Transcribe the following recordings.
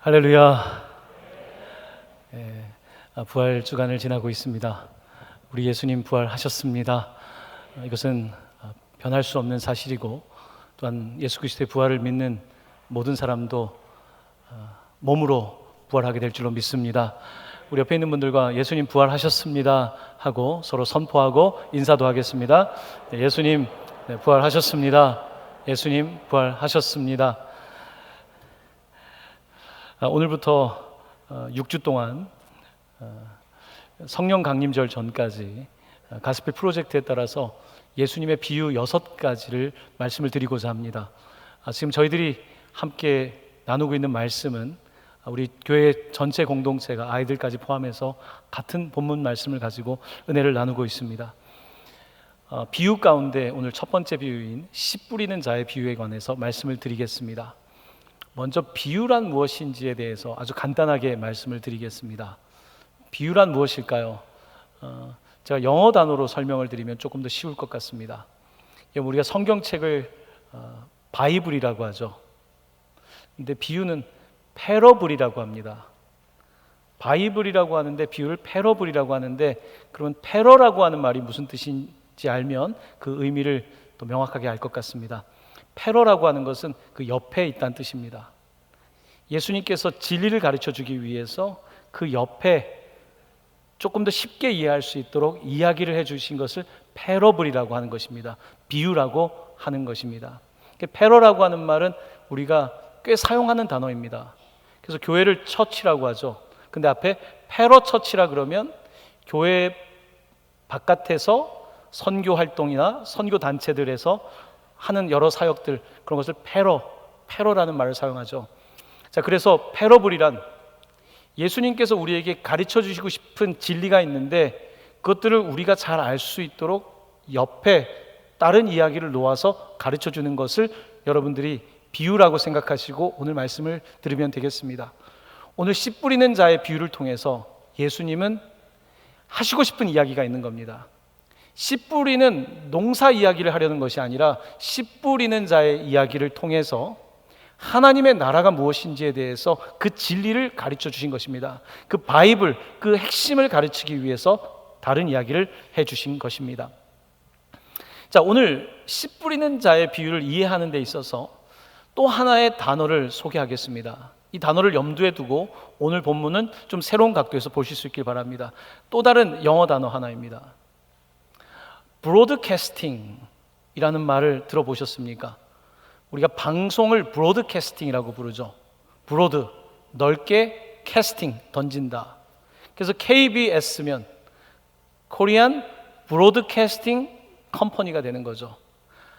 할렐루야. 부활 주간을 지나고 있습니다. 우리 예수님 부활하셨습니다. 이것은 변할 수 없는 사실이고, 또한 예수 그리스도의 부활을 믿는 모든 사람도 몸으로 부활하게 될 줄로 믿습니다. 우리 옆에 있는 분들과 예수님 부활하셨습니다 하고 서로 선포하고 인사도 하겠습니다. 예수님 부활하셨습니다. 예수님 부활하셨습니다. 오늘부터 6주 동안 성령 강림절 전까지 가스펠 프로젝트에 따라서 예수님의 비유 6가지를 말씀을 드리고자 합니다. 지금 저희들이 함께 나누고 있는 말씀은 우리 교회 전체 공동체가 아이들까지 포함해서 같은 본문 말씀을 가지고 은혜를 나누고 있습니다. 비유 가운데 오늘 첫 번째 비유인 씨 뿌리는 자의 비유에 관해서 말씀을 드리겠습니다. 먼저 비유란 무엇인지에 대해서 아주 간단하게 말씀을 드리겠습니다. 비유란 무엇일까요? 제가 영어 단어로 설명을 드리면 조금 더 쉬울 것 같습니다. 우리가 성경책을 바이블이라고 하죠. 근데 비유는 패러블이라고 합니다. 바이블이라고 하는데 비유를 패러블이라고 하는데, 그러면 패러라고 하는 말이 무슨 뜻인지 알면 그 의미를 또 명확하게 알 것 같습니다. 패러라고 하는 것은 그 옆에 있다는 뜻입니다. 예수님께서 진리를 가르쳐 주기 위해서 그 옆에 조금 더 쉽게 이해할 수 있도록 이야기를 해주신 것을 패러블이라고 하는 것입니다. 비유라고 하는 것입니다. 패러라고 하는 말은 우리가 꽤 사용하는 단어입니다. 그래서 교회를 처치라고 하죠. 근데 앞에 패러 처치라 그러면 교회 바깥에서 선교 활동이나 선교 단체들에서 하는 여러 사역들, 그런 것을 패러라는 말을 사용하죠. 자, 그래서 패러블이란 예수님께서 우리에게 가르쳐 주시고 싶은 진리가 있는데 그것들을 우리가 잘 알 수 있도록 옆에 다른 이야기를 놓아서 가르쳐 주는 것을 여러분들이 비유라고 생각하시고 오늘 말씀을 들으면 되겠습니다. 오늘 씨 뿌리는 자의 비유를 통해서 예수님은 하시고 싶은 이야기가 있는 겁니다. 씨 뿌리는 농사 이야기를 하려는 것이 아니라 씨 뿌리는 자의 이야기를 통해서 하나님의 나라가 무엇인지에 대해서 그 진리를 가르쳐 주신 것입니다. 그 바이블, 그 핵심을 가르치기 위해서 다른 이야기를 해주신 것입니다. 자, 오늘 씨 뿌리는 자의 비유를 이해하는 데 있어서 또 하나의 단어를 소개하겠습니다. 이 단어를 염두에 두고 오늘 본문은 좀 새로운 각도에서 보실 수 있길 바랍니다. 또 다른 영어 단어 하나입니다. 브로드캐스팅이라는 말을 들어보셨습니까? 우리가 방송을 브로드캐스팅이라고 부르죠. 브로드, 넓게, 캐스팅, 던진다. 그래서 KBS면 코리안 브로드캐스팅 컴퍼니가 되는 거죠.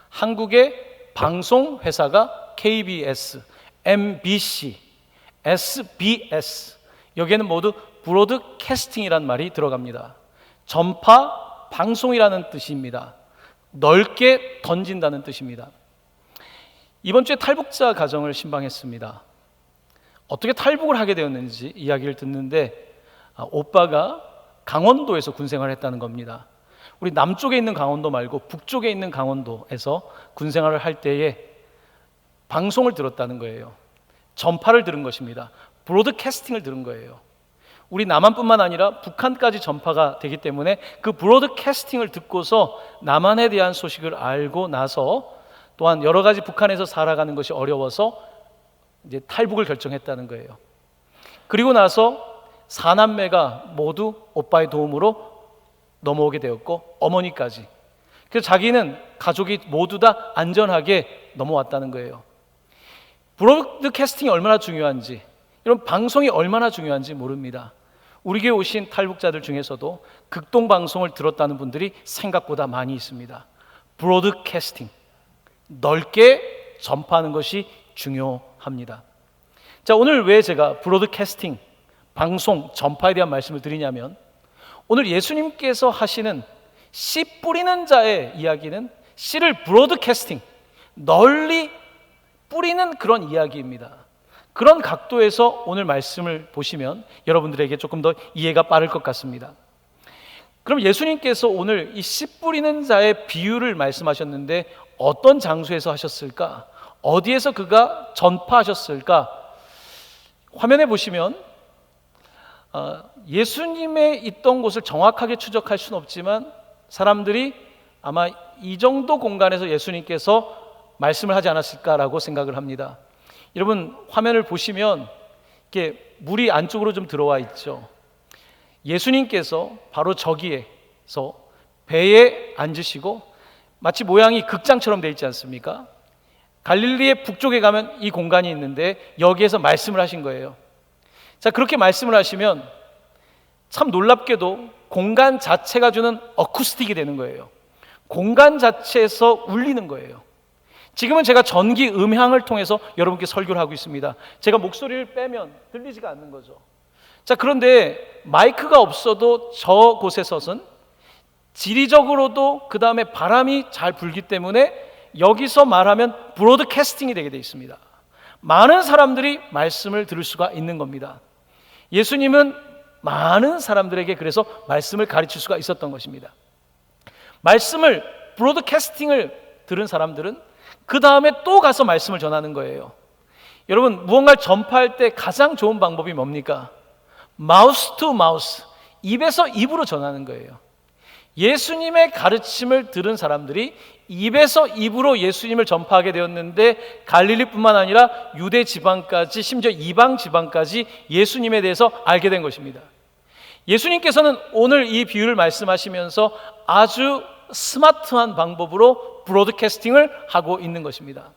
한국의 방송 회사가 KBS, MBC, SBS, 여기에는 모두 브로드캐스팅이라는 말이 들어갑니다. 전파, 방송이라는 뜻입니다. 넓게 던진다는 뜻입니다. 이번 주에 탈북자 가정을 신방했습니다. 어떻게 탈북을 하게 되었는지 이야기를 듣는데 오빠가 강원도에서 군생활을 했다는 겁니다. 우리 남쪽에 있는 강원도 말고 북쪽에 있는 강원도에서 군생활을 할 때에 방송을 들었다는 거예요. 전파를 들은 것입니다. 브로드캐스팅을 들은 거예요. 우리 남한뿐만 아니라 북한까지 전파가 되기 때문에 그 브로드캐스팅을 듣고서 남한에 대한 소식을 알고 나서 또한 여러 가지 북한에서 살아가는 것이 어려워서 이제 탈북을 결정했다는 거예요. 그리고 나서 4남매가 모두 오빠의 도움으로 넘어오게 되었고 어머니까지. 그래서 자기는 가족이 모두 다 안전하게 넘어왔다는 거예요. 브로드캐스팅이 얼마나 중요한지, 이런 방송이 얼마나 중요한지 모릅니다. 우리 교회 오신 탈북자들 중에서도 극동방송을 들었다는 분들이 생각보다 많이 있습니다. 브로드캐스팅, 넓게 전파하는 것이 중요합니다. 자, 오늘 왜 제가 브로드캐스팅, 방송, 전파에 대한 말씀을 드리냐면, 오늘 예수님께서 하시는 씨 뿌리는 자의 이야기는 씨를 브로드캐스팅, 널리 뿌리는 그런 이야기입니다. 그런 각도에서 오늘 말씀을 보시면 여러분들에게 조금 더 이해가 빠를 것 같습니다. 그럼 예수님께서 오늘 이 씨 뿌리는 자의 비유를 말씀하셨는데 어떤 장소에서 하셨을까? 어디에서 그가 전파하셨을까? 화면에 보시면 예수님의 있던 곳을 정확하게 추적할 수는 없지만 사람들이 아마 이 정도 공간에서 예수님께서 말씀을 하지 않았을까라고 생각을 합니다. 여러분 화면을 보시면 이렇게 물이 안쪽으로 좀 들어와 있죠. 예수님께서 바로 저기에서 배에 앉으시고 마치 모양이 극장처럼 되어 있지 않습니까? 갈릴리의 북쪽에 가면 이 공간이 있는데 여기에서 말씀을 하신 거예요. 자, 그렇게 말씀을 하시면 참 놀랍게도 공간 자체가 주는 어쿠스틱이 되는 거예요. 공간 자체에서 울리는 거예요. 지금은 제가 전기 음향을 통해서 여러분께 설교를 하고 있습니다. 제가 목소리를 빼면 들리지가 않는 거죠. 자, 그런데 마이크가 없어도 저곳에서는 지리적으로도 그 다음에 바람이 잘 불기 때문에 여기서 말하면 브로드캐스팅이 되게 되어 있습니다. 많은 사람들이 말씀을 들을 수가 있는 겁니다. 예수님은 많은 사람들에게 그래서 말씀을 가르칠 수가 있었던 것입니다. 말씀을 브로드캐스팅을 들은 사람들은 그 다음에 또 가서 말씀을 전하는 거예요. 여러분 무언가를 전파할 때 가장 좋은 방법이 뭡니까? 마우스 투 마우스, 입에서 입으로 전하는 거예요. 예수님의 가르침을 들은 사람들이 입에서 입으로 예수님을 전파하게 되었는데 갈릴리뿐만 아니라 유대 지방까지 심지어 이방 지방까지 예수님에 대해서 알게 된 것입니다. 예수님께서는 오늘 이 비유를 말씀하시면서 아주 스마트한 방법으로 브로드캐스팅을 하고 있는 것입니다.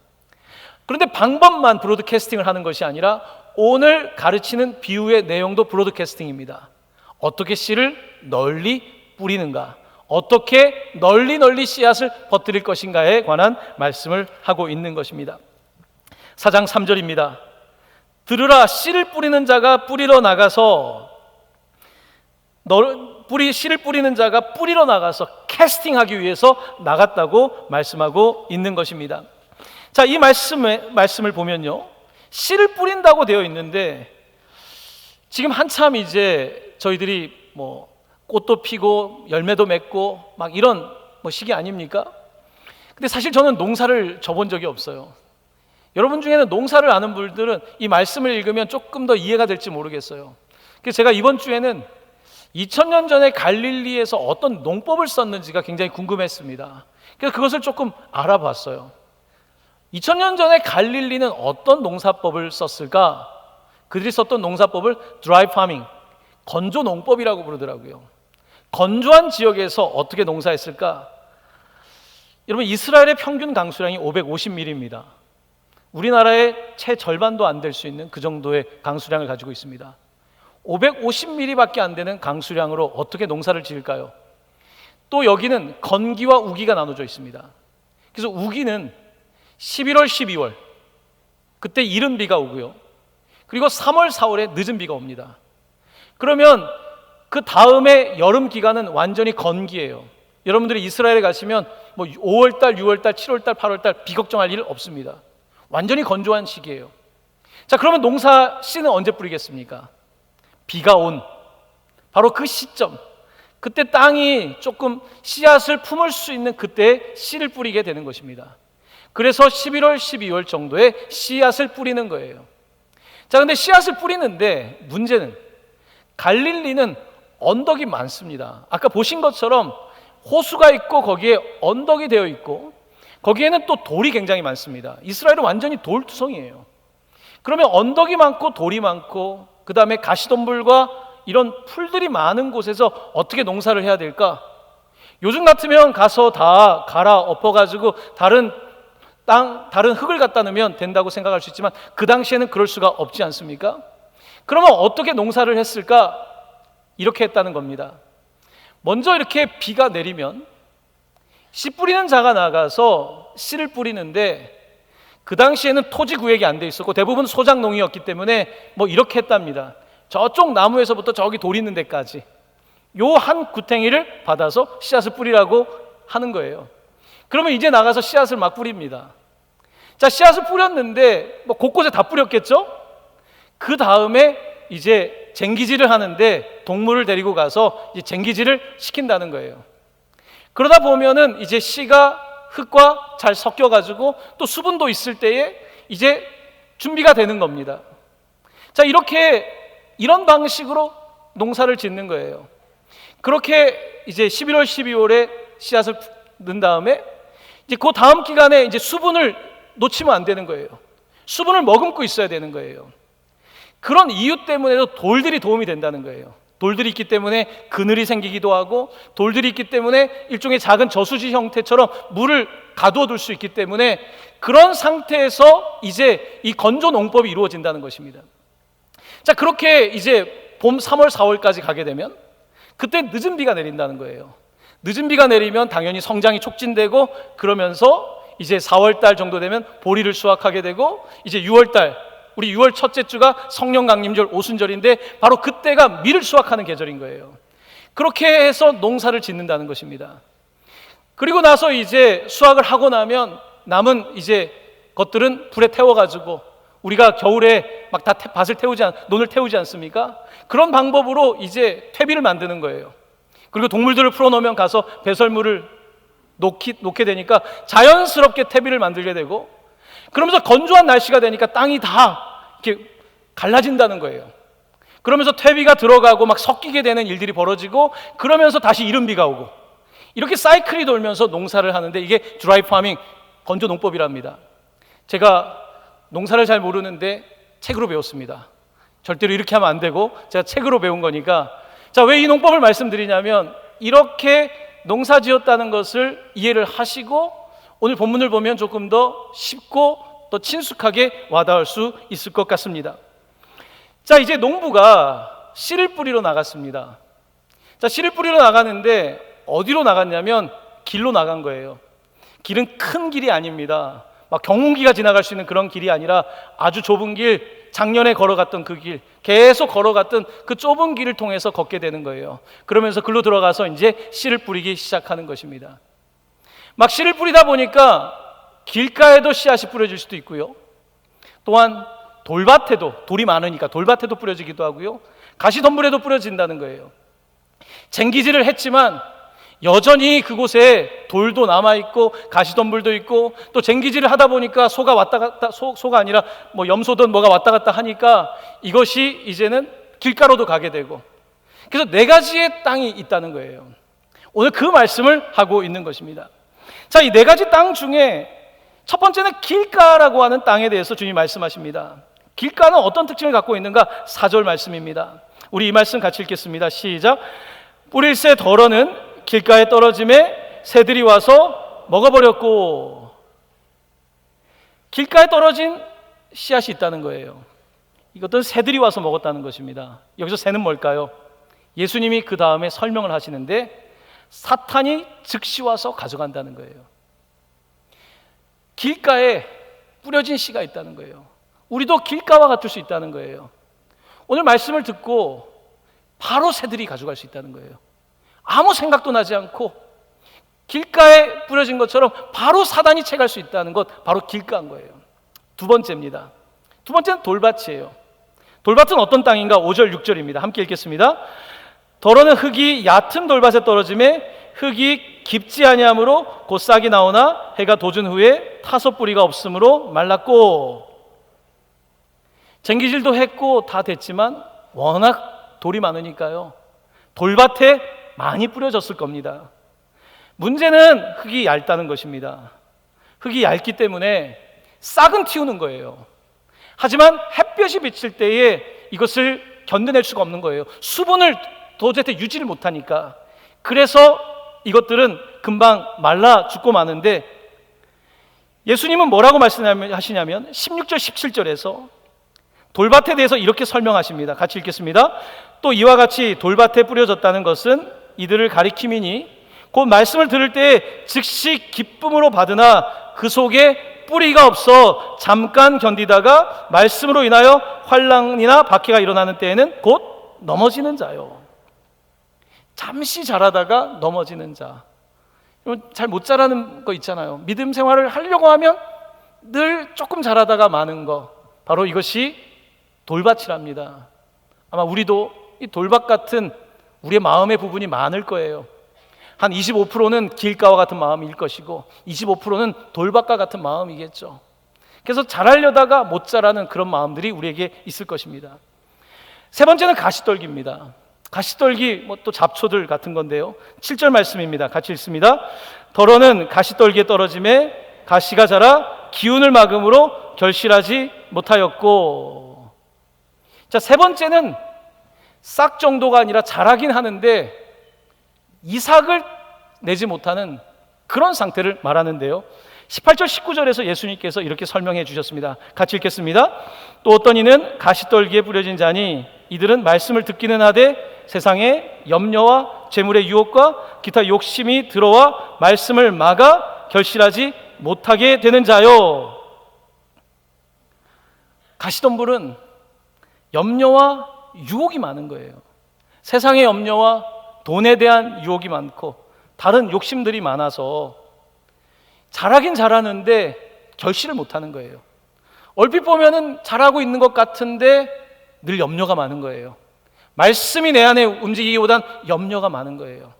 그런데 방법만 브로드캐스팅을 하는 것이 아니라 오늘 가르치는 비유의 내용도 브로드캐스팅입니다. 어떻게 씨를 널리 뿌리는가, 어떻게 널리 씨앗을 퍼뜨릴 것인가에 관한 말씀을 하고 있는 것입니다. 4장 3절입니다. 들으라, 씨를 뿌리는 자가 뿌리러 나가서 씨를 뿌리는 자가 뿌리러 나가서 캐스팅하기 위해서 나갔다고 말씀하고 있는 것입니다. 자, 이 말씀을 보면요, 씨를 뿌린다고 되어 있는데 지금 한참 이제 저희들이 꽃도 피고 열매도 맺고 막 이런 시기 아닙니까? 근데 사실 저는 농사를 져본 적이 없어요. 여러분 중에는 농사를 아는 분들은 이 말씀을 읽으면 조금 더 이해가 될지 모르겠어요. 그래서 제가 이번 주에는 2000년 전에 갈릴리에서 어떤 농법을 썼는지가 굉장히 궁금했습니다. 그래서 그것을 조금 알아봤어요. 2000년 전에 갈릴리는 어떤 농사법을 썼을까? 그들이 썼던 농사법을 드라이 파밍, 건조 농법이라고 부르더라고요. 건조한 지역에서 어떻게 농사했을까? 여러분 이스라엘의 평균 강수량이 550mm입니다. 우리나라의 채 절반도 안 될 수 있는 그 정도의 강수량을 가지고 있습니다. 550mm밖에 안 되는 강수량으로 어떻게 농사를 지을까요? 또 여기는 건기와 우기가 나눠져 있습니다. 그래서 우기는 11월, 12월 그때 이른 비가 오고요. 그리고 3월, 4월에 늦은 비가 옵니다. 그러면 그 다음에 여름 기간은 완전히 건기예요. 여러분들이 이스라엘에 가시면 5월달, 6월달, 7월달, 8월달 비 걱정할 일 없습니다. 완전히 건조한 시기예요. 자, 그러면 농사 씨는 언제 뿌리겠습니까? 비가 온 바로 그 시점, 그때 땅이 조금 씨앗을 품을 수 있는 그때 씨를 뿌리게 되는 것입니다. 그래서 11월, 12월 정도에 씨앗을 뿌리는 거예요. 자, 근데 씨앗을 뿌리는데 문제는 갈릴리는 언덕이 많습니다. 아까 보신 것처럼 호수가 있고 거기에 언덕이 되어 있고 거기에는 또 돌이 굉장히 많습니다. 이스라엘은 완전히 돌투성이에요. 그러면 언덕이 많고 돌이 많고 그 다음에 가시덤불과 이런 풀들이 많은 곳에서 어떻게 농사를 해야 될까? 요즘 같으면 가서 다 갈아 엎어가지고 다른 흙을 갖다 넣으면 된다고 생각할 수 있지만 그 당시에는 그럴 수가 없지 않습니까? 그러면 어떻게 농사를 했을까? 이렇게 했다는 겁니다. 먼저 이렇게 비가 내리면 씨 뿌리는 자가 나가서 씨를 뿌리는데 그 당시에는 토지 구획이 안 돼 있었고 대부분 소작농이었기 때문에 이렇게 했답니다. 저쪽 나무에서부터 저기 돌 있는 데까지 요 한 구탱이를 받아서 씨앗을 뿌리라고 하는 거예요. 그러면 이제 나가서 씨앗을 막 뿌립니다. 자, 씨앗을 뿌렸는데 곳곳에 다 뿌렸겠죠? 그 다음에 이제 쟁기질을 하는데 동물을 데리고 가서 이제 쟁기질을 시킨다는 거예요. 그러다 보면은 이제 씨가 흙과 잘 섞여가지고 또 수분도 있을 때에 이제 준비가 되는 겁니다. 자, 이런 방식으로 농사를 짓는 거예요. 그렇게 이제 11월, 12월에 씨앗을 넣은 다음에 이제 그 다음 기간에 이제 수분을 놓치면 안 되는 거예요. 수분을 머금고 있어야 되는 거예요. 그런 이유 때문에도 돌들이 도움이 된다는 거예요. 돌들이 있기 때문에 그늘이 생기기도 하고, 돌들이 있기 때문에 일종의 작은 저수지 형태처럼 물을 가두어 둘 수 있기 때문에 그런 상태에서 이제 이 건조 농법이 이루어진다는 것입니다. 자, 그렇게 이제 봄 3월, 4월까지 가게 되면 그때 늦은 비가 내린다는 거예요. 늦은 비가 내리면 당연히 성장이 촉진되고, 그러면서 이제 4월 달 정도 되면 보리를 수확하게 되고, 이제 6월 달, 우리 6월 첫째 주가 성령 강림절 오순절인데 바로 그때가 밀을 수확하는 계절인 거예요. 그렇게 해서 농사를 짓는다는 것입니다. 그리고 나서 이제 수확을 하고 나면 남은 이제 것들은 불에 태워가지고, 우리가 겨울에 막 다 논을 태우지 않습니까? 그런 방법으로 이제 퇴비를 만드는 거예요. 그리고 동물들을 풀어놓으면 가서 배설물을 놓게 되니까 자연스럽게 퇴비를 만들게 되고, 그러면서 건조한 날씨가 되니까 땅이 다 이렇게 갈라진다는 거예요. 그러면서 퇴비가 들어가고 막 섞이게 되는 일들이 벌어지고, 그러면서 다시 이른 비가 오고, 이렇게 사이클이 돌면서 농사를 하는데 이게 드라이 파밍, 건조 농법이랍니다. 제가 농사를 잘 모르는데 책으로 배웠습니다. 절대로 이렇게 하면 안 되고 제가 책으로 배운 거니까. 자, 왜 이 농법을 말씀드리냐면, 이렇게 농사 지었다는 것을 이해를 하시고 오늘 본문을 보면 조금 더 쉽고 또 친숙하게 와닿을 수 있을 것 같습니다. 자, 이제 농부가 씨를 뿌리러 나갔습니다. 자, 씨를 뿌리러 나가는데 어디로 나갔냐면 길로 나간 거예요. 길은 큰 길이 아닙니다. 막 경운기가 지나갈 수 있는 그런 길이 아니라 아주 좁은 길, 작년에 걸어갔던 그 길, 계속 걸어갔던 그 좁은 길을 통해서 걷게 되는 거예요. 그러면서 글로 들어가서 이제 씨를 뿌리기 시작하는 것입니다. 막 씨를 뿌리다 보니까 길가에도 씨앗이 뿌려질 수도 있고요, 또한 돌밭에도, 돌이 많으니까 돌밭에도 뿌려지기도 하고요, 가시덤불에도 뿌려진다는 거예요. 쟁기질을 했지만 여전히 그곳에 돌도 남아있고 가시덤불도 있고, 또 쟁기질을 하다 보니까 소가 왔다 갔다, 소가 아니라 뭐 염소든 뭐가 왔다 갔다 하니까 이것이 이제는 길가로도 가게 되고, 그래서 4가지의 땅이 있다는 거예요. 오늘 그 말씀을 하고 있는 것입니다. 자, 이 4가지 땅 중에 첫 번째는 길가라고 하는 땅에 대해서 주님이 말씀하십니다. 길가는 어떤 특징을 갖고 있는가? 4절 말씀입니다. 우리 이 말씀 같이 읽겠습니다. 시작. 뿌릴새 덜어는 길가에 떨어짐에 새들이 와서 먹어버렸고. 길가에 떨어진 씨앗이 있다는 거예요. 이것은 새들이 와서 먹었다는 것입니다. 여기서 새는 뭘까요? 예수님이 그 다음에 설명을 하시는데 사탄이 즉시 와서 가져간다는 거예요. 길가에 뿌려진 씨가 있다는 거예요. 우리도 길가와 같을 수 있다는 거예요. 오늘 말씀을 듣고 바로 새들이 가져갈 수 있다는 거예요. 아무 생각도 나지 않고 길가에 뿌려진 것처럼 바로 사단이 채갈 수 있다는 것, 바로 길가인 거예요. 두 번째입니다. 두 번째는 돌밭이에요. 돌밭은 어떤 땅인가? 5절 6절입니다. 함께 읽겠습니다. 덜어는 흙이 얕은 돌밭에 떨어짐에 흙이 깊지 아니하므로 곧 싹이 나오나 해가 돋은 후에 타소 뿌리가 없으므로 말랐고. 쟁기질도 했고 다 됐지만 워낙 돌이 많으니까요, 돌밭에 많이 뿌려졌을 겁니다. 문제는 흙이 얇다는 것입니다. 흙이 얇기 때문에 싹은 틔우는 거예요. 하지만 햇볕이 비칠 때에 이것을 견뎌낼 수가 없는 거예요. 수분을 도저히 유지를 못하니까. 그래서 이것들은 금방 말라 죽고 마는데, 예수님은 뭐라고 말씀하시냐면 16절 17절에서 돌밭에 대해서 이렇게 설명하십니다. 같이 읽겠습니다. 또 이와 같이 돌밭에 뿌려졌다는 것은 이들을 가리킴이니 곧 말씀을 들을 때 즉시 기쁨으로 받으나 그 속에 뿌리가 없어 잠깐 견디다가 말씀으로 인하여 환난이나 박해가 일어나는 때에는 곧 넘어지는 자요. 잠시 자라다가 넘어지는 자. 잘 못 자라는 거 있잖아요. 믿음 생활을 하려고 하면 늘 조금 자라다가 마는 거, 바로 이것이 돌밭이랍니다. 아마 우리도 이 돌밭 같은 우리의 마음의 부분이 많을 거예요. 한 25%는 길가와 같은 마음일 것이고 25%는 돌밭과 같은 마음이겠죠. 그래서 잘하려다가 못 자라는 그런 마음들이 우리에게 있을 것입니다. 세 번째는 가시떨기입니다. 가시떨기 또 잡초들 같은 건데요. 7절 말씀입니다. 같이 읽습니다. 더러는 가시떨기에 떨어짐에 가시가 자라 기운을 막음으로 결실하지 못하였고. 자, 세 번째는 싹 정도가 아니라 자라긴 하는데 이삭을 내지 못하는 그런 상태를 말하는데요. 18절 19절에서 예수님께서 이렇게 설명해 주셨습니다. 같이 읽겠습니다. 또 어떤 이는 가시떨기에 뿌려진 자니 이들은 말씀을 듣기는 하되 세상에 염려와 재물의 유혹과 기타 욕심이 들어와 말씀을 막아 결실하지 못하게 되는 자요. 가시덤불은 염려와 유혹이 많은 거예요. 세상의 염려와 돈에 대한 유혹이 많고 다른 욕심들이 많아서 잘하긴 잘하는데 결실을 못하는 거예요. 얼핏 보면은 잘하고 있는 것 같은데 늘 염려가 많은 거예요. 말씀이 내 안에 움직이기보단 염려가 많은 거예요.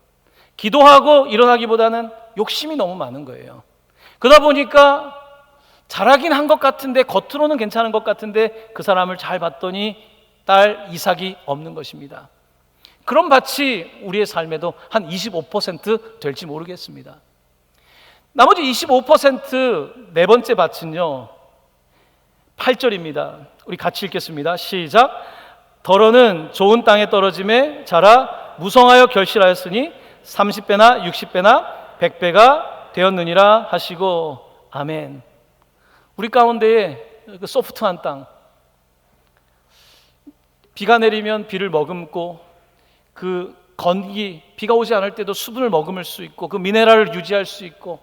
기도하고 일어나기보다는 욕심이 너무 많은 거예요. 그러다 보니까 잘하긴 한 것 같은데, 겉으로는 괜찮은 것 같은데 그 사람을 잘 봤더니 딸 이삭이 없는 것입니다. 그런 밭이 우리의 삶에도 한 25% 될지 모르겠습니다. 나머지 25% 네 번째 밭은요, 8절입니다. 우리 같이 읽겠습니다. 시작. 더러는 좋은 땅에 떨어짐에 자라 무성하여 결실하였으니 30배나 60배나 100배가 되었느니라 하시고. 아멘. 우리 가운데에 그 소프트한 땅, 비가 내리면 비를 머금고 그 건기, 비가 오지 않을 때도 수분을 머금을 수 있고 그 미네랄을 유지할 수 있고,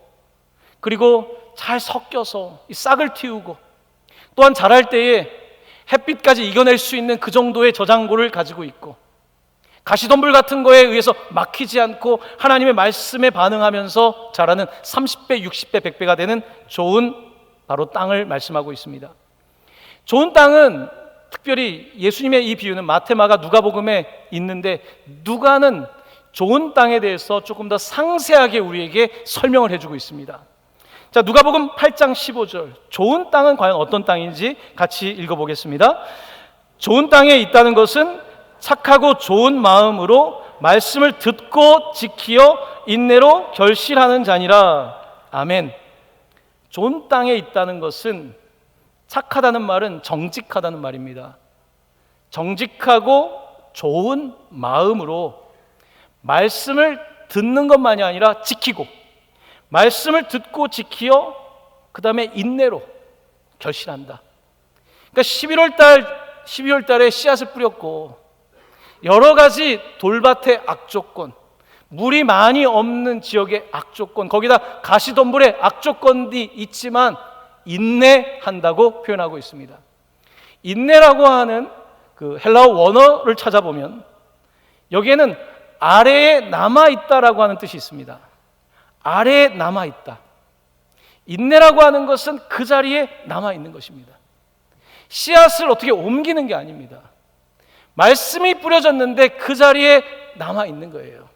그리고 잘 섞여서 이 싹을 틔우고 또한 자랄 때에 햇빛까지 이겨낼 수 있는 그 정도의 저장고를 가지고 있고, 가시덤불 같은 거에 의해서 막히지 않고 하나님의 말씀에 반응하면서 자라는 30배, 60배, 100배가 되는 좋은 바로 땅을 말씀하고 있습니다. 좋은 땅은 특별히 예수님의 이 비유는 마태마가 누가복음에 있는데, 누가는 좋은 땅에 대해서 조금 더 상세하게 우리에게 설명을 해주고 있습니다. 자, 누가복음 8장 15절, 좋은 땅은 과연 어떤 땅인지 같이 읽어보겠습니다. 좋은 땅에 있다는 것은 착하고 좋은 마음으로 말씀을 듣고 지키어 인내로 결실하는 자니라. 아멘. 좋은 땅에 있다는 것은, 착하다는 말은 정직하다는 말입니다. 정직하고 좋은 마음으로 말씀을 듣는 것만이 아니라 지키고, 말씀을 듣고 지키어 그 다음에 인내로 결실한다. 그러니까 12월 달에 씨앗을 뿌렸고 여러 가지 돌밭의 악조건, 물이 많이 없는 지역의 악조건, 거기다 가시덤불의 악조건이 있지만 인내한다고 표현하고 있습니다. 인내라고 하는 그 헬라어 원어를 찾아보면 여기에는 아래에 남아있다라고 하는 뜻이 있습니다. 아래에 남아있다. 인내라고 하는 것은 그 자리에 남아있는 것입니다. 씨앗을 어떻게 옮기는 게 아닙니다. 말씀이 뿌려졌는데 그 자리에 남아있는 거예요.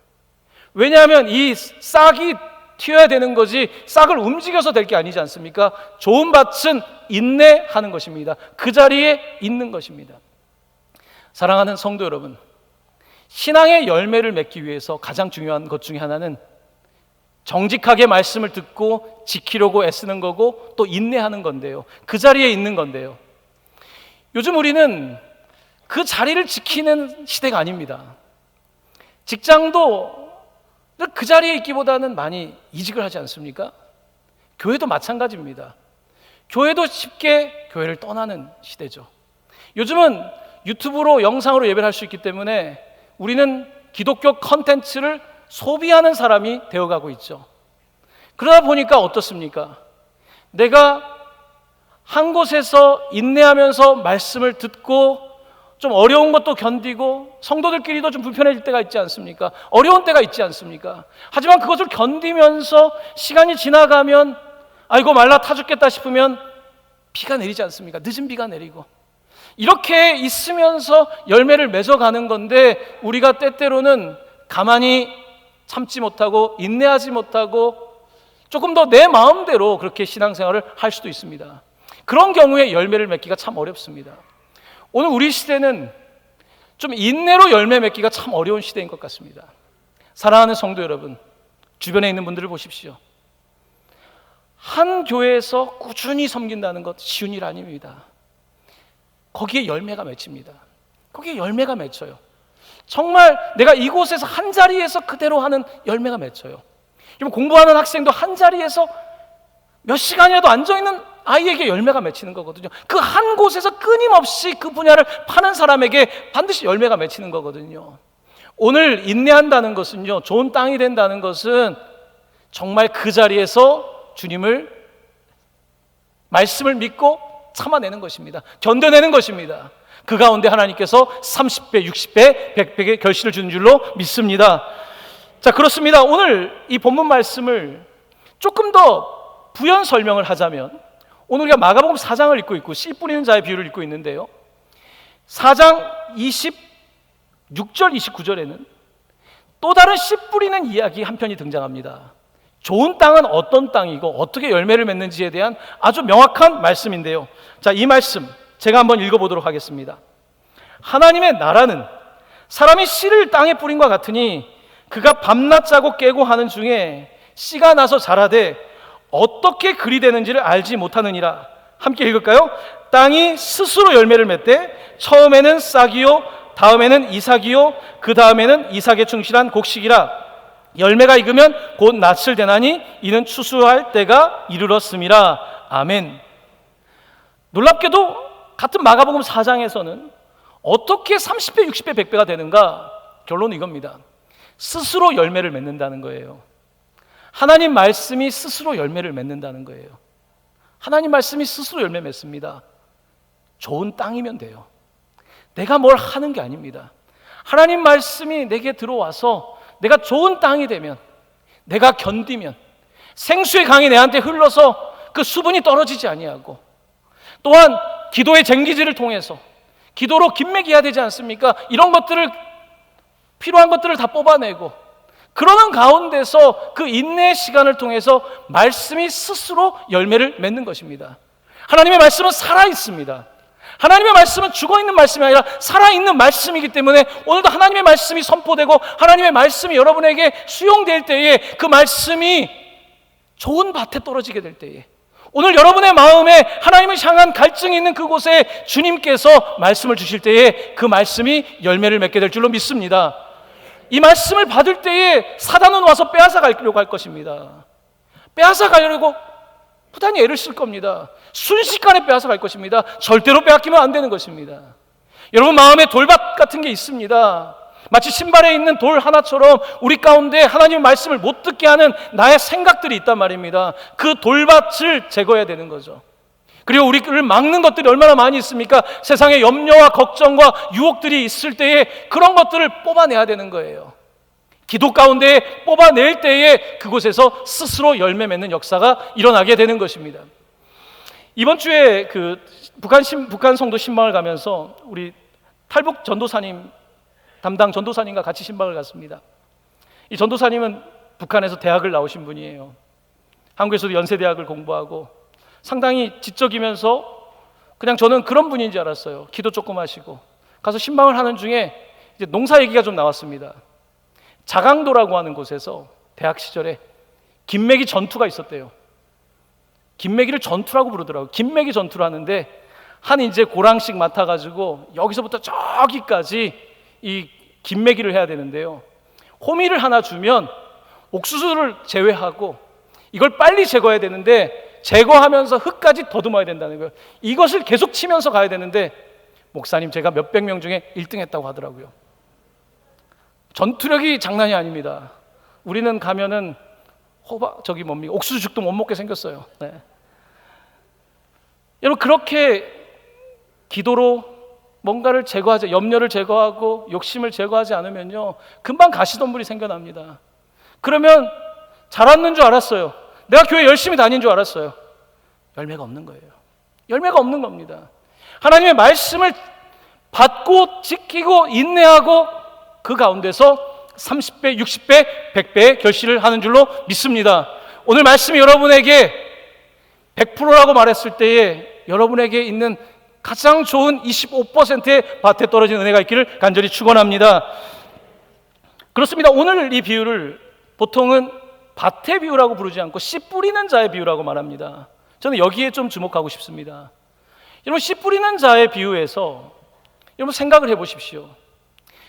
왜냐하면 이 싹이 튀어야 되는 거지 싹을 움직여서 될 게 아니지 않습니까? 좋은 밭은 인내하는 것입니다. 그 자리에 있는 것입니다. 사랑하는 성도 여러분, 신앙의 열매를 맺기 위해서 가장 중요한 것 중에 하나는 정직하게 말씀을 듣고 지키려고 애쓰는 거고 또 인내하는 건데요, 그 자리에 있는 건데요, 요즘 우리는 그 자리를 지키는 시대가 아닙니다. 직장도 그 자리에 있기보다는 많이 이직을 하지 않습니까? 교회도 마찬가지입니다. 교회도 쉽게 교회를 떠나는 시대죠. 요즘은 유튜브로 영상으로 예배를 할 수 있기 때문에 우리는 기독교 컨텐츠를 소비하는 사람이 되어가고 있죠. 그러다 보니까 어떻습니까? 내가 한 곳에서 인내하면서 말씀을 듣고 좀 어려운 것도 견디고 성도들끼리도 좀 불편해질 때가 있지 않습니까? 어려운 때가 있지 않습니까? 하지만 그것을 견디면서 시간이 지나가면 아이고 말라 타 죽겠다 싶으면 비가 내리지 않습니까? 늦은 비가 내리고 이렇게 있으면서 열매를 맺어가는 건데, 우리가 때때로는 가만히 참지 못하고 인내하지 못하고 조금 더 내 마음대로 그렇게 신앙생활을 할 수도 있습니다. 그런 경우에 열매를 맺기가 참 어렵습니다. 오늘 우리 시대는 좀 인내로 열매 맺기가 참 어려운 시대인 것 같습니다. 사랑하는 성도 여러분, 주변에 있는 분들을 보십시오. 한 교회에서 꾸준히 섬긴다는 것 쉬운 일 아닙니다. 거기에 열매가 맺힙니다. 거기에 열매가 맺혀요. 정말 내가 이곳에서 한 자리에서 그대로 하는 열매가 맺혀요. 공부하는 학생도 한 자리에서 몇 시간이라도 앉아있는 아이에게 열매가 맺히는 거거든요. 그 한 곳에서 끊임없이 그 분야를 파는 사람에게 반드시 열매가 맺히는 거거든요. 오늘 인내한다는 것은요, 좋은 땅이 된다는 것은 정말 그 자리에서 주님을 말씀을 믿고 참아내는 것입니다. 견뎌내는 것입니다. 그 가운데 하나님께서 30배, 60배, 100배의 결실을 주는 줄로 믿습니다. 자, 그렇습니다. 오늘 이 본문 말씀을 조금 더 부연 설명을 하자면, 오늘 우리가 마가복음 4장을 읽고 있고 씨 뿌리는 자의 비유를 읽고 있는데요, 4장 26절 29절에는 또 다른 씨 뿌리는 이야기 한 편이 등장합니다. 좋은 땅은 어떤 땅이고 어떻게 열매를 맺는지에 대한 아주 명확한 말씀인데요, 자, 이 말씀 제가 한번 읽어보도록 하겠습니다. 하나님의 나라는 사람이 씨를 땅에 뿌린과 같으니 그가 밤낮 자고 깨고 하는 중에 씨가 나서 자라되 어떻게 그리 되는지를 알지 못하느니라. 함께 읽을까요? 땅이 스스로 열매를 맺되 처음에는 싹이요 다음에는 이삭이요 그 다음에는 이삭에 충실한 곡식이라. 열매가 익으면 곧 낯을 대나니 이는 추수할 때가 이르렀음이라. 아멘. 놀랍게도 같은 마가복음 4장에서는 어떻게 30배, 60배, 100배가 되는가? 결론은 이겁니다. 스스로 열매를 맺는다는 거예요. 하나님 말씀이 스스로 열매를 맺는다는 거예요. 하나님 말씀이 스스로 열매 맺습니다. 좋은 땅이면 돼요. 내가 뭘 하는 게 아닙니다. 하나님 말씀이 내게 들어와서 내가 좋은 땅이 되면, 내가 견디면 생수의 강이 내한테 흘러서 그 수분이 떨어지지 아니하고, 또한 기도의 쟁기질을 통해서 기도로 김맥이어야 되지 않습니까? 이런 것들을, 필요한 것들을 다 뽑아내고, 그러는 가운데서 그 인내의 시간을 통해서 말씀이 스스로 열매를 맺는 것입니다. 하나님의 말씀은 살아있습니다. 하나님의 말씀은 죽어있는 말씀이 아니라 살아있는 말씀이기 때문에 오늘도 하나님의 말씀이 선포되고 하나님의 말씀이 여러분에게 수용될 때에, 그 말씀이 좋은 밭에 떨어지게 될 때에, 오늘 여러분의 마음에 하나님을 향한 갈증이 있는 그곳에 주님께서 말씀을 주실 때에 그 말씀이 열매를 맺게 될 줄로 믿습니다. 이 말씀을 받을 때에 사단은 와서 빼앗아 가려고 할 것입니다. 빼앗아 가려고 부단히 애를 쓸 겁니다. 순식간에 빼앗아 갈 것입니다. 절대로 빼앗기면 안 되는 것입니다. 여러분 마음에 돌밭 같은 게 있습니다. 마치 신발에 있는 돌 하나처럼 우리 가운데 하나님의 말씀을 못 듣게 하는 나의 생각들이 있단 말입니다. 그 돌밭을 제거해야 되는 거죠. 그리고 우리를 막는 것들이 얼마나 많이 있습니까? 세상에 염려와 걱정과 유혹들이 있을 때에 그런 것들을 뽑아내야 되는 거예요. 기도 가운데 뽑아낼 때에 그곳에서 스스로 열매 맺는 역사가 일어나게 되는 것입니다. 이번 주에 그 북한 성도 신방을 가면서 우리 탈북 전도사님, 담당 전도사님과 같이 신방을 갔습니다. 이 전도사님은 북한에서 대학을 나오신 분이에요. 한국에서도 연세대학을 공부하고 상당히 지적이면서 그냥 저는 그런 분인 줄 알았어요. 기도 조금 하시고 가서 신방을 하는 중에 이제 농사 얘기가 좀 나왔습니다. 자강도라고 하는 곳에서 대학 시절에 김매기 전투가 있었대요. 김매기를 전투라고 부르더라고요. 김매기 전투를 하는데 한 이제 고랑씩 맡아가지고 여기서부터 저기까지 이 김매기를 해야 되는데요, 호미를 하나 주면 옥수수를 제외하고 이걸 빨리 제거해야 되는데 제거하면서 흙까지 더듬어야 된다는 거예요. 이것을 계속 치면서 가야 되는데 목사님 제가 몇백 명 중에 1등 했다고 하더라고요. 전투력이 장난이 아닙니다. 우리는 가면은 옥수수죽도 못 먹게 생겼어요. 네. 여러분 그렇게 기도로 뭔가를 제거하지, 염려를 제거하고 욕심을 제거하지 않으면요 금방 가시덤불이 생겨납니다. 그러면 잘하는 줄 알았어요. 내가 교회 열심히 다닌 줄 알았어요. 열매가 없는 거예요. 열매가 없는 겁니다. 하나님의 말씀을 받고 지키고 인내하고 그 가운데서 30배, 60배, 100배의 결실을 하는 줄로 믿습니다. 오늘 말씀이 여러분에게 100%라고 말했을 때에 여러분에게 있는 가장 좋은 25%의 밭에 떨어진 은혜가 있기를 간절히 축원합니다. 그렇습니다. 오늘 이 비유를 보통은 밭의 비유라고 부르지 않고 씨 뿌리는 자의 비유라고 말합니다. 저는 여기에 좀 주목하고 싶습니다. 여러분, 씨 뿌리는 자의 비유에서 여러분 생각을 해보십시오.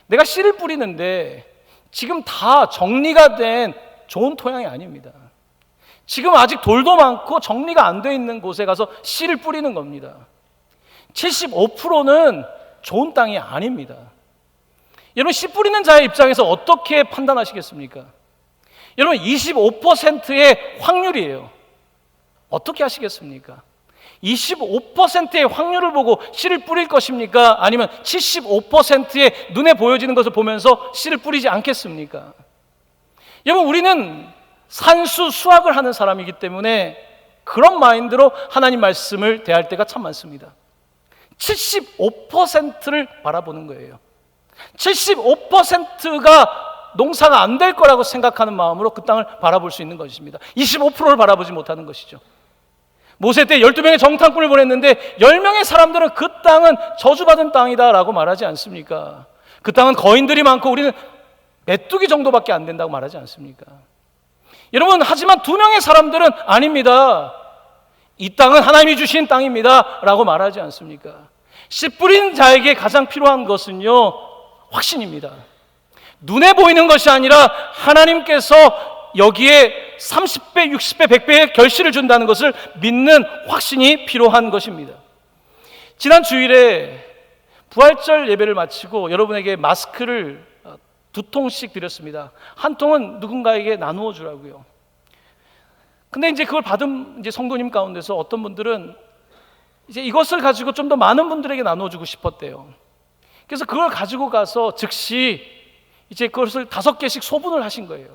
내가 씨를 뿌리는데 지금 다 정리가 된 좋은 토양이 아닙니다. 지금 아직 돌도 많고 정리가 안 돼 있는 곳에 가서 씨를 뿌리는 겁니다. 75%는 좋은 땅이 아닙니다. 여러분, 씨 뿌리는 자의 입장에서 어떻게 판단하시겠습니까? 여러분, 25%의 확률이에요. 어떻게 하시겠습니까? 25%의 확률을 보고 씨를 뿌릴 것입니까? 아니면 75%의 눈에 보여지는 것을 보면서 씨를 뿌리지 않겠습니까? 여러분, 우리는 산수 수학을 하는 사람이기 때문에 그런 마인드로 하나님 말씀을 대할 때가 참 많습니다. 75%를 바라보는 거예요. 75%가 농사가 안 될 거라고 생각하는 마음으로 그 땅을 바라볼 수 있는 것입니다. 25%를 바라보지 못하는 것이죠. 모세 때 12명의 정탐꾼을 보냈는데 10명의 사람들은 그 땅은 저주받은 땅이다 라고 말하지 않습니까? 그 땅은 거인들이 많고 우리는 메뚜기 정도밖에 안 된다고 말하지 않습니까? 여러분, 하지만 2명의 사람들은 아닙니다. 이 땅은 하나님이 주신 땅입니다 라고 말하지 않습니까? 씨 뿌린 자에게 가장 필요한 것은요, 확신입니다. 눈에 보이는 것이 아니라 하나님께서 여기에 30배, 60배, 100배의 결실을 준다는 것을 믿는 확신이 필요한 것입니다. 지난 주일에 부활절 예배를 마치고 여러분에게 마스크를 2통씩 드렸습니다. 한 통은 누군가에게 나누어 주라고요. 근데 이제 그걸 받은 이제 성도님 가운데서 어떤 분들은 이제 이것을 가지고 좀 더 많은 분들에게 나누어 주고 싶었대요. 그래서 그걸 가지고 가서 즉시 이제 그것을 5개씩 소분을 하신 거예요.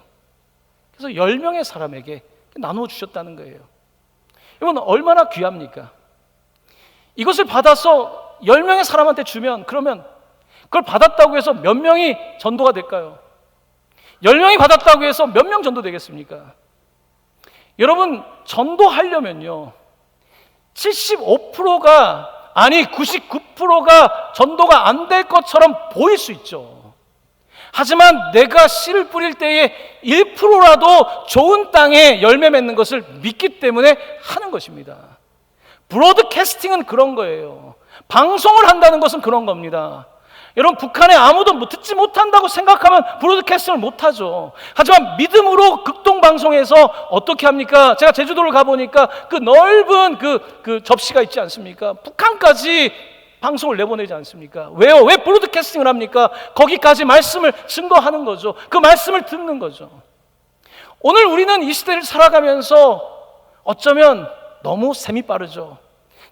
그래서 10명의 사람에게 나누어 주셨다는 거예요. 여러분, 얼마나 귀합니까? 이것을 받아서 10명의 사람한테 주면, 그러면 그걸 받았다고 해서 몇 명이 전도가 될까요? 10명이 받았다고 해서 몇 명 전도되겠습니까? 여러분, 전도하려면요, 75%가 아니 99%가 전도가 안 될 것처럼 보일 수 있죠. 하지만 내가 씨를 뿌릴 때에 1%라도 좋은 땅에 열매 맺는 것을 믿기 때문에 하는 것입니다. 브로드캐스팅은 그런 거예요. 방송을 한다는 것은 그런 겁니다. 여러분, 북한에 아무도 듣지 못한다고 생각하면 브로드캐스팅을 못하죠. 하지만 믿음으로 극동방송에서 어떻게 합니까? 제가 제주도를 가보니까 그 넓은 그 접시가 있지 않습니까? 북한까지 방송을 내보내지 않습니까? 왜요? 왜 브로드캐스팅을 합니까? 거기까지 말씀을 증거하는 거죠. 그 말씀을 듣는 거죠. 오늘 우리는 이 시대를 살아가면서 어쩌면 너무 셈이 빠르죠.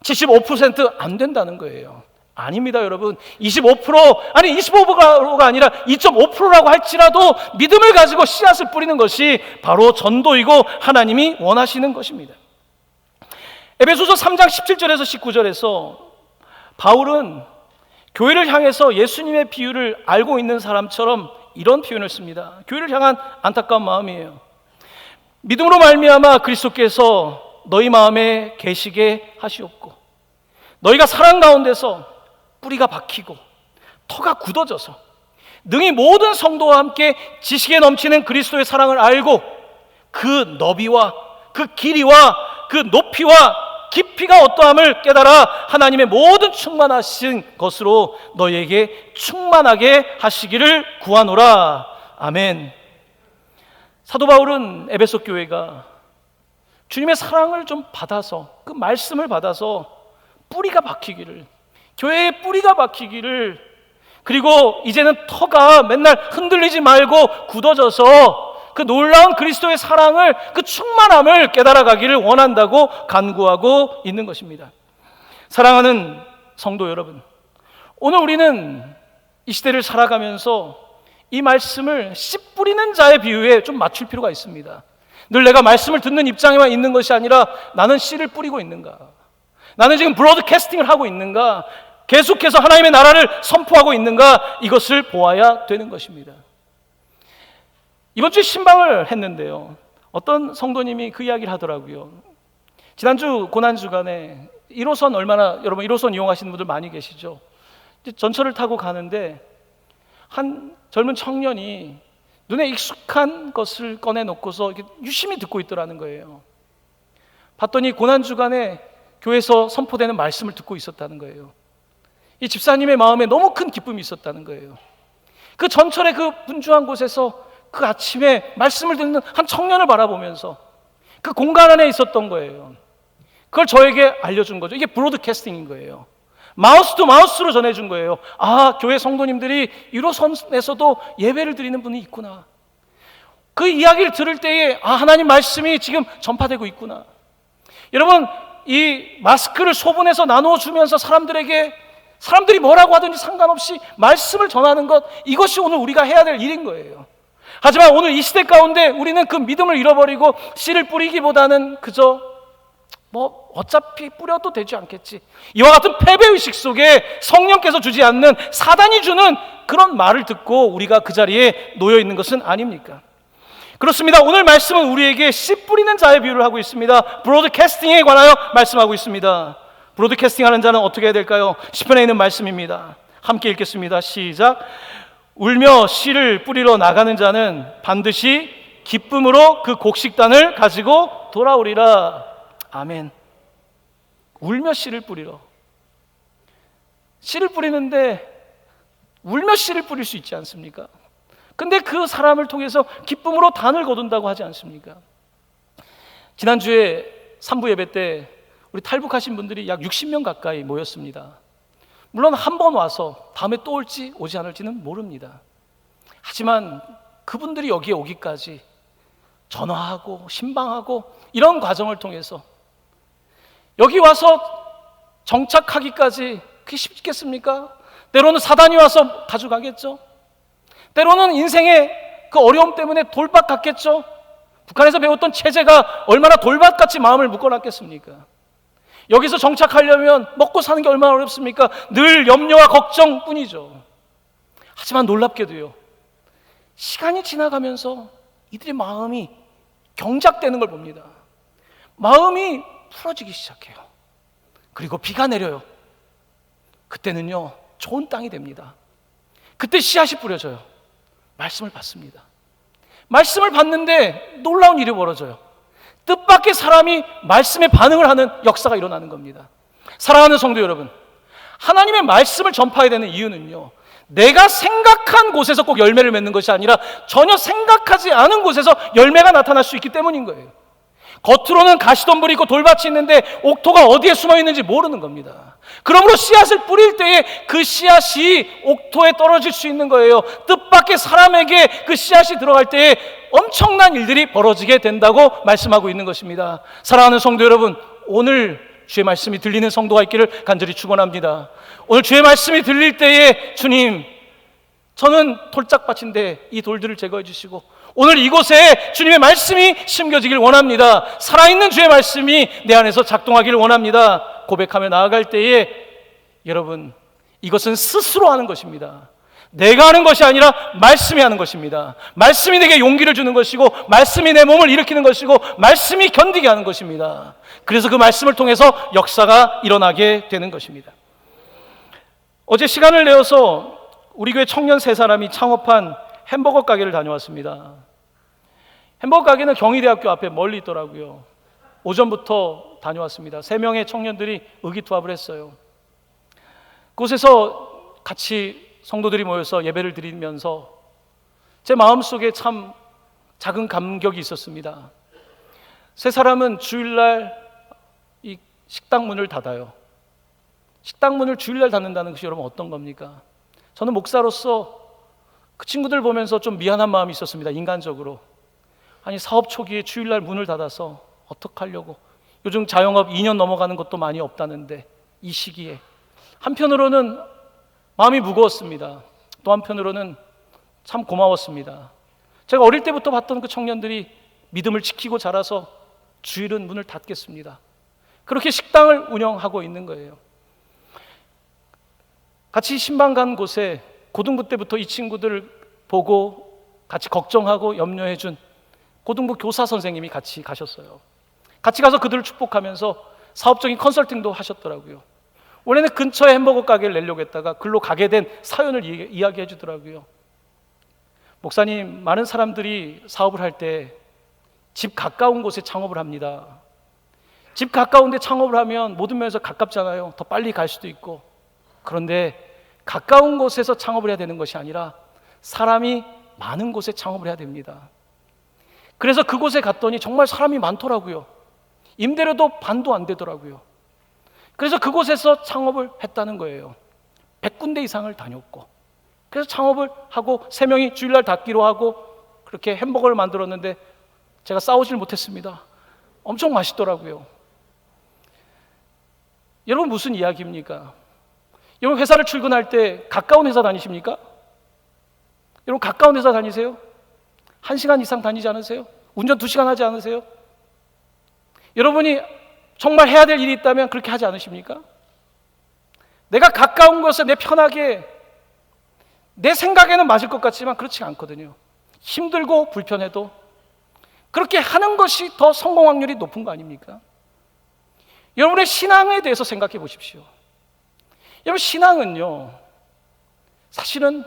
75% 안 된다는 거예요. 아닙니다, 여러분. 25% 아니 25%가 아니라 2.5%라고 할지라도 믿음을 가지고 씨앗을 뿌리는 것이 바로 전도이고 하나님이 원하시는 것입니다. 에베소서 3장 17절에서 19절에서 바울은 교회를 향해서 예수님의 비유를 알고 있는 사람처럼 이런 표현을 씁니다. 교회를 향한 안타까운 마음이에요. 믿음으로 말미암아 그리스도께서 너희 마음에 계시게 하시옵고 너희가 사랑 가운데서 뿌리가 박히고 터가 굳어져서 능히 모든 성도와 함께 지식에 넘치는 그리스도의 사랑을 알고 그 너비와 그 길이와 그 높이와 깊이가 어떠함을 깨달아 하나님의 모든 충만하신 것으로 너희에게 충만하게 하시기를 구하노라. 아멘. 사도 바울은 에베소 교회가 주님의 사랑을 좀 받아서 그 말씀을 받아서 뿌리가 박히기를, 교회에 뿌리가 박히기를, 그리고 이제는 터가 맨날 흔들리지 말고 굳어져서 그 놀라운 그리스도의 사랑을, 그 충만함을 깨달아가기를 원한다고 간구하고 있는 것입니다. 사랑하는 성도 여러분, 오늘 우리는 이 시대를 살아가면서 이 말씀을 씨 뿌리는 자의 비유에 좀 맞출 필요가 있습니다. 늘 내가 말씀을 듣는 입장에만 있는 것이 아니라 나는 씨를 뿌리고 있는가? 나는 지금 브로드캐스팅을 하고 있는가? 계속해서 하나님의 나라를 선포하고 있는가? 이것을 보아야 되는 것입니다. 이번 주에 신방을 했는데요, 어떤 성도님이 그 이야기를 하더라고요. 지난주 고난주간에 1호선 여러분 1호선 이용하시는 분들 많이 계시죠? 전철을 타고 가는데 한 젊은 청년이 눈에 익숙한 것을 꺼내놓고서 유심히 듣고 있더라는 거예요. 봤더니 고난주간에 교회에서 선포되는 말씀을 듣고 있었다는 거예요. 이 집사님의 마음에 너무 큰 기쁨이 있었다는 거예요. 그 전철의 그 분주한 곳에서 그 아침에 말씀을 듣는 한 청년을 바라보면서 그 공간 안에 있었던 거예요. 그걸 저에게 알려준 거죠. 이게 브로드캐스팅인 거예요. 마우스 투 마우스로 전해준 거예요. 아, 교회 성도님들이 1호선에서도 예배를 드리는 분이 있구나. 그 이야기를 들을 때에 하나님 말씀이 지금 전파되고 있구나. 여러분, 이 마스크를 소분해서 나눠주면서 사람들이 뭐라고 하든지 상관없이 말씀을 전하는 것, 이것이 오늘 우리가 해야 될 일인 거예요. 하지만 오늘 이 시대 가운데 우리는 그 믿음을 잃어버리고 씨를 뿌리기보다는 그저 어차피 뿌려도 되지 않겠지, 이와 같은 패배의식 속에 성령께서 주지 않는 사단이 주는 그런 말을 듣고 우리가 그 자리에 놓여 있는 것은 아닙니까? 그렇습니다. 오늘 말씀은 우리에게 씨 뿌리는 자의 비유를 하고 있습니다. 브로드캐스팅에 관하여 말씀하고 있습니다. 브로드캐스팅 하는 자는 어떻게 해야 될까요? 시편에 있는 말씀입니다. 함께 읽겠습니다. 시작. 울며 씨를 뿌리러 나가는 자는 반드시 기쁨으로 그 곡식단을 가지고 돌아오리라. 아멘. 울며 씨를 뿌리러. 씨를 뿌리는데 울며 씨를 뿌릴 수 있지 않습니까? 근데 그 사람을 통해서 기쁨으로 단을 거둔다고 하지 않습니까? 지난주에 3부 예배 때 우리 탈북하신 분들이 약 60명 가까이 모였습니다. 물론 한 번 와서 다음에 또 올지 오지 않을지는 모릅니다. 하지만 그분들이 여기에 오기까지 전화하고 신방하고 이런 과정을 통해서 여기 와서 정착하기까지 그게 쉽겠습니까? 때로는 사단이 와서 가져가겠죠. 때로는 인생의 그 어려움 때문에 돌박 같겠죠. 북한에서 배웠던 체제가 얼마나 돌박같이 마음을 묶어놨겠습니까? 여기서 정착하려면 먹고 사는 게 얼마나 어렵습니까? 늘 염려와 걱정뿐이죠. 하지만 놀랍게도요, 시간이 지나가면서 이들의 마음이 경작되는 걸 봅니다. 마음이 풀어지기 시작해요. 그리고 비가 내려요. 그때는요, 좋은 땅이 됩니다. 그때 씨앗이 뿌려져요. 말씀을 받습니다. 말씀을 받는데 놀라운 일이 벌어져요. 뜻밖의 사람이 말씀에 반응을 하는 역사가 일어나는 겁니다. 사랑하는 성도 여러분, 하나님의 말씀을 전파해야 되는 이유는요, 내가 생각한 곳에서 꼭 열매를 맺는 것이 아니라 전혀 생각하지 않은 곳에서 열매가 나타날 수 있기 때문인 거예요. 겉으로는 가시덤불이 있고 돌밭이 있는데 옥토가 어디에 숨어 있는지 모르는 겁니다. 그러므로 씨앗을 뿌릴 때에 그 씨앗이 옥토에 떨어질 수 있는 거예요. 뜻밖의 사람에게 그 씨앗이 들어갈 때에 엄청난 일들이 벌어지게 된다고 말씀하고 있는 것입니다. 사랑하는 성도 여러분, 오늘 주의 말씀이 들리는 성도가 있기를 간절히 축원합니다. 오늘 주의 말씀이 들릴 때에 주님, 저는 돌짝밭인데 이 돌들을 제거해 주시고 오늘 이곳에 주님의 말씀이 심겨지길 원합니다. 살아있는 주의 말씀이 내 안에서 작동하기를 원합니다. 고백하며 나아갈 때에 여러분, 이것은 스스로 하는 것입니다. 내가 하는 것이 아니라 말씀이 하는 것입니다. 말씀이 내게 용기를 주는 것이고 말씀이 내 몸을 일으키는 것이고 말씀이 견디게 하는 것입니다. 그래서 그 말씀을 통해서 역사가 일어나게 되는 것입니다. 어제 시간을 내어서 우리 교회 청년 3사람이 창업한 햄버거 가게를 다녀왔습니다. 햄버거 가게는 경희대학교 앞에 멀리 있더라고요. 오전부터 다녀왔습니다. 3명의 청년들이 의기투합을 했어요. 그곳에서 같이 성도들이 모여서 예배를 드리면서 제 마음속에 참 작은 감격이 있었습니다. 3사람은 주일날 이 식당 문을 닫아요. 식당 문을 주일날 닫는다는 것이 여러분 어떤 겁니까? 저는 목사로서 그 친구들 보면서 좀 미안한 마음이 있었습니다. 인간적으로. 아니, 사업 초기에 주일날 문을 닫아서 어떡하려고. 요즘 자영업 2년 넘어가는 것도 많이 없다는데 이 시기에. 한편으로는 마음이 무거웠습니다. 또 한편으로는 참 고마웠습니다. 제가 어릴 때부터 봤던 그 청년들이 믿음을 지키고 자라서 주일은 문을 닫겠습니다. 그렇게 식당을 운영하고 있는 거예요. 같이 신방 간 곳에 고등부 때부터 이 친구들을 보고 같이 걱정하고 염려해 준 고등부 교사 선생님이 같이 가셨어요. 같이 가서 그들을 축복하면서 사업적인 컨설팅도 하셨더라고요. 원래는 근처에 햄버거 가게를 내려고 했다가 글로 가게 된 사연을 이야기해 주더라고요. 목사님, 많은 사람들이 사업을 할 때 집 가까운 곳에 창업을 합니다. 집 가까운 데 창업을 하면 모든 면에서 가깝잖아요. 더 빨리 갈 수도 있고. 그런데 가까운 곳에서 창업을 해야 되는 것이 아니라 사람이 많은 곳에 창업을 해야 됩니다. 그래서 그곳에 갔더니 정말 사람이 많더라고요. 임대료도 반도 안 되더라고요. 그래서 그곳에서 창업을 했다는 거예요. 100군데 이상을 다녔고, 그래서 창업을 하고 3명이 주일날 닫기로 하고 그렇게 햄버거를 만들었는데 제가 싸우질 못했습니다. 엄청 맛있더라고요. 여러분, 무슨 이야기입니까? 여러분, 회사를 출근할 때 가까운 회사 다니십니까? 여러분, 가까운 회사 다니세요? 1시간 이상 다니지 않으세요? 운전 2시간 하지 않으세요? 여러분이 정말 해야 될 일이 있다면 그렇게 하지 않으십니까? 내가 가까운 곳에 내 편하게, 내 생각에는 맞을 것 같지만 그렇지 않거든요. 힘들고 불편해도 그렇게 하는 것이 더 성공 확률이 높은 거 아닙니까? 여러분의 신앙에 대해서 생각해 보십시오. 여러분, 신앙은요, 사실은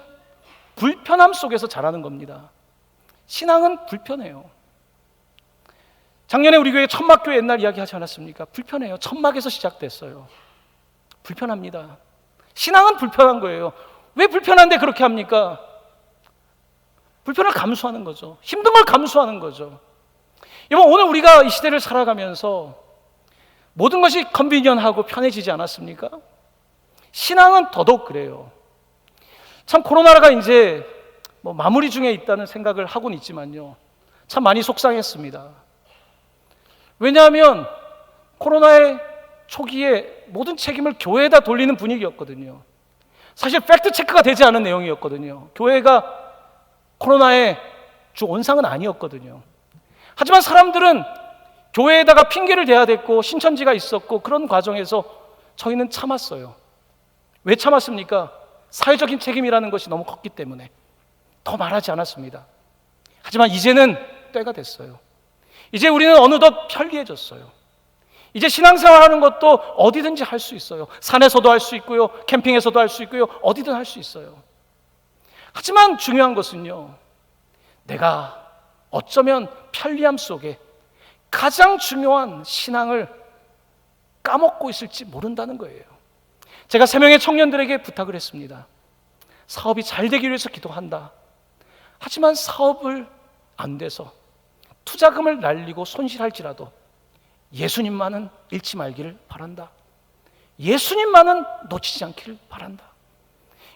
불편함 속에서 자라는 겁니다. 신앙은 불편해요. 작년에 우리 교회 천막교회 옛날 이야기 하지 않았습니까? 불편해요. 천막에서 시작됐어요. 불편합니다. 신앙은 불편한 거예요. 왜 불편한데 그렇게 합니까? 불편을 감수하는 거죠. 힘든 걸 감수하는 거죠. 여러분, 오늘 우리가 이 시대를 살아가면서 모든 것이 컨비니언하고 편해지지 않았습니까? 신앙은 더더욱 그래요. 참 코로나가 이제 마무리 중에 있다는 생각을 하고는 있지만요, 참 많이 속상했습니다. 왜냐하면 코로나의 초기에 모든 책임을 교회에다 돌리는 분위기였거든요. 사실 팩트 체크가 되지 않은 내용이었거든요. 교회가 코로나의 주 온상은 아니었거든요. 하지만 사람들은 교회에다가 핑계를 대야 됐고 신천지가 있었고, 그런 과정에서 저희는 참았어요. 왜 참았습니까? 사회적인 책임이라는 것이 너무 컸기 때문에 더 말하지 않았습니다. 하지만 이제는 때가 됐어요. 이제 우리는 어느덧 편리해졌어요. 이제 신앙생활 하는 것도 어디든지 할 수 있어요. 산에서도 할 수 있고요, 캠핑에서도 할 수 있고요, 어디든 할 수 있어요. 하지만 중요한 것은요, 내가 어쩌면 편리함 속에 가장 중요한 신앙을 까먹고 있을지 모른다는 거예요. 제가 3명의 청년들에게 부탁을 했습니다. 사업이 잘 되기 위해서 기도한다. 하지만 사업을 안 돼서 투자금을 날리고 손실할지라도 예수님만은 잃지 말기를 바란다. 예수님만은 놓치지 않기를 바란다.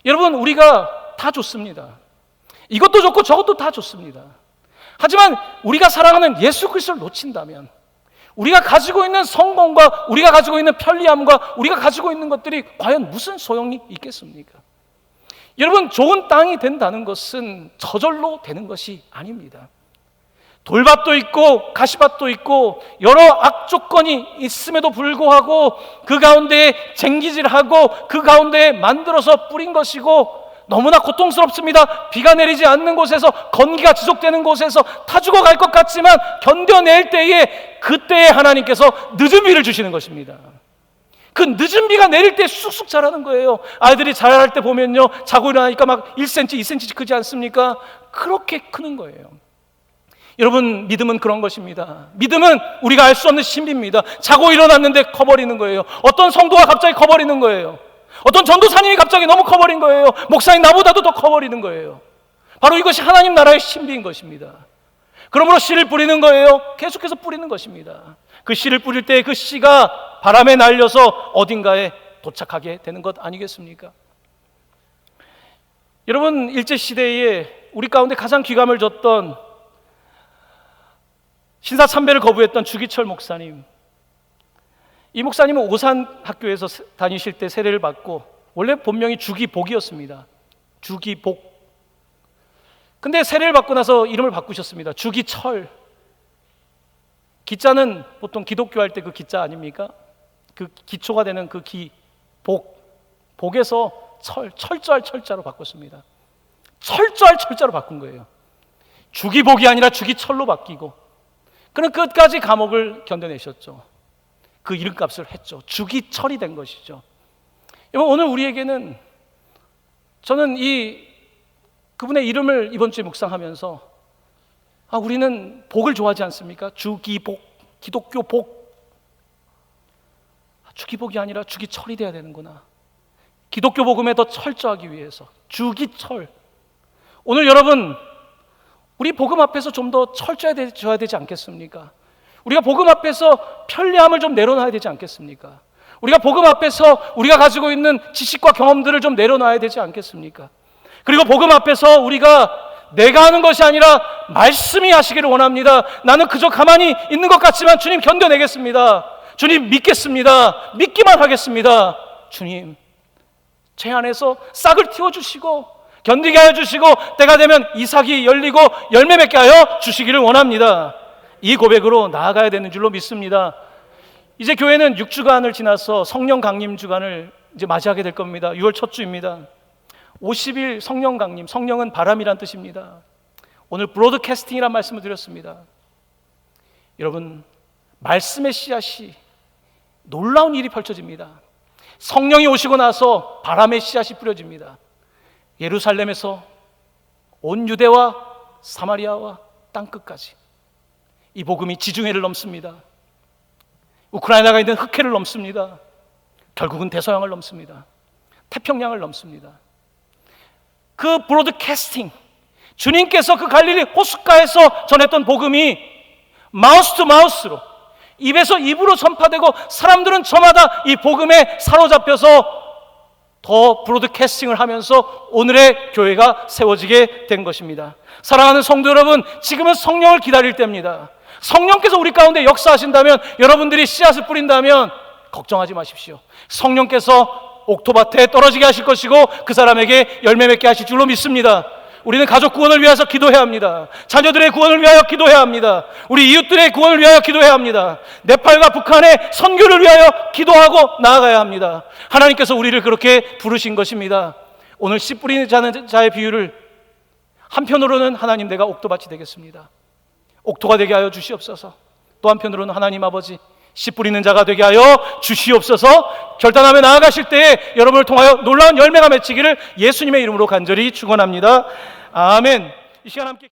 여러분, 우리가 다 좋습니다. 이것도 좋고 저것도 다 좋습니다. 하지만 우리가 사랑하는 예수 그리스도를 놓친다면 우리가 가지고 있는 성공과 우리가 가지고 있는 편리함과 우리가 가지고 있는 것들이 과연 무슨 소용이 있겠습니까? 여러분, 좋은 땅이 된다는 것은 저절로 되는 것이 아닙니다. 돌밭도 있고 가시밭도 있고 여러 악조건이 있음에도 불구하고 그 가운데에 쟁기질하고 그 가운데에 만들어서 뿌린 것이고, 너무나 고통스럽습니다. 비가 내리지 않는 곳에서, 건기가 지속되는 곳에서 타 죽어갈 것 같지만 견뎌낼 때에, 그때에 하나님께서 늦은 비를 주시는 것입니다. 그 늦은 비가 내릴 때 쑥쑥 자라는 거예요. 아이들이 자랄 때 보면요, 자고 일어나니까 막 1cm, 2cm씩 크지 않습니까? 그렇게 크는 거예요. 여러분, 믿음은 그런 것입니다. 믿음은 우리가 알 수 없는 신비입니다. 자고 일어났는데 커버리는 거예요. 어떤 성도가 갑자기 커버리는 거예요. 어떤 전도사님이 갑자기 너무 커버린 거예요. 목사님 나보다도 더 커버리는 거예요. 바로 이것이 하나님 나라의 신비인 것입니다. 그러므로 씨를 뿌리는 거예요. 계속해서 뿌리는 것입니다. 그 씨를 뿌릴 때 그 씨가 바람에 날려서 어딘가에 도착하게 되는 것 아니겠습니까? 여러분, 일제시대에 우리 가운데 가장 귀감을 줬던, 신사참배를 거부했던 주기철 목사님, 이 목사님은 오산학교에서 다니실 때 세례를 받고, 원래 본명이 주기복이었습니다. 주기복. 근데 세례를 받고 나서 이름을 바꾸셨습니다. 주기철. 기자는 보통 기독교 할 때 그 기자 아닙니까? 그 기초가 되는 그 복. 복에서 철저할 철자로 바꿨습니다. 철저할 철자로 바꾼 거예요. 주기복이 아니라 주기철로 바뀌고, 그는 끝까지 감옥을 견뎌내셨죠. 그 이름값을 했죠. 주기철이 된 것이죠. 여러분, 오늘 우리에게는 저는 그분의 이름을 이번 주에 묵상하면서 우리는 복을 좋아하지 않습니까? 주기복, 기독교 복. 주기복이 아니라 주기철이 돼야 되는구나. 기독교 복음에 더 철저하기 위해서 주기철. 오늘 여러분, 우리 복음 앞에서 좀 더 철저해져야 되지 않겠습니까? 우리가 복음 앞에서 편리함을 좀 내려놔야 되지 않겠습니까? 우리가 복음 앞에서 우리가 가지고 있는 지식과 경험들을 좀 내려놔야 되지 않겠습니까? 그리고 복음 앞에서 우리가 내가 하는 것이 아니라 말씀이 하시기를 원합니다. 나는 그저 가만히 있는 것 같지만 주님 견뎌내겠습니다. 주님 믿겠습니다. 믿기만 하겠습니다. 주님, 제 안에서 싹을 틔워주시고 견디게 하여 주시고 때가 되면 이삭이 열리고 열매 맺게 하여 주시기를 원합니다. 이 고백으로 나아가야 되는 줄로 믿습니다. 이제 교회는 6주간을 지나서 성령 강림 주간을 이제 맞이하게 될 겁니다. 6월 첫 주입니다. 50일 성령 강림, 성령은 바람이란 뜻입니다. 오늘 브로드캐스팅이란 말씀을 드렸습니다. 여러분, 말씀의 씨앗이 놀라운 일이 펼쳐집니다. 성령이 오시고 나서 바람의 씨앗이 뿌려집니다. 예루살렘에서 온 유대와 사마리아와 땅끝까지 이 복음이 지중해를 넘습니다. 우크라이나가 있는 흑해를 넘습니다. 결국은 대서양을 넘습니다. 태평양을 넘습니다. 그 브로드캐스팅, 주님께서 그 갈릴리 호숫가에서 전했던 복음이 마우스 투 마우스로, 입에서 입으로 전파되고 사람들은 저마다 이 복음에 사로잡혀서 더 브로드캐스팅을 하면서 오늘의 교회가 세워지게 된 것입니다. 사랑하는 성도 여러분, 지금은 성령을 기다릴 때입니다. 성령께서 우리 가운데 역사하신다면, 여러분들이 씨앗을 뿌린다면 걱정하지 마십시오. 성령께서 옥토밭에 떨어지게 하실 것이고 그 사람에게 열매 맺게 하실 줄로 믿습니다. 우리는 가족 구원을 위해서 기도해야 합니다. 자녀들의 구원을 위하여 기도해야 합니다. 우리 이웃들의 구원을 위하여 기도해야 합니다. 네팔과 북한의 선교를 위하여 기도하고 나아가야 합니다. 하나님께서 우리를 그렇게 부르신 것입니다. 오늘 씨 뿌리는 자의 비유를, 한편으로는 하나님, 내가 옥토밭이 되겠습니다, 옥토가 되게 하여 주시옵소서. 또 한편으로는 하나님 아버지, 씨 뿌리는 자가 되게 하여 주시옵소서. 결단하며 나아가실 때에 여러분을 통하여 놀라운 열매가 맺히기를 예수님의 이름으로 간절히 축원합니다. 아멘. 이 시간 함께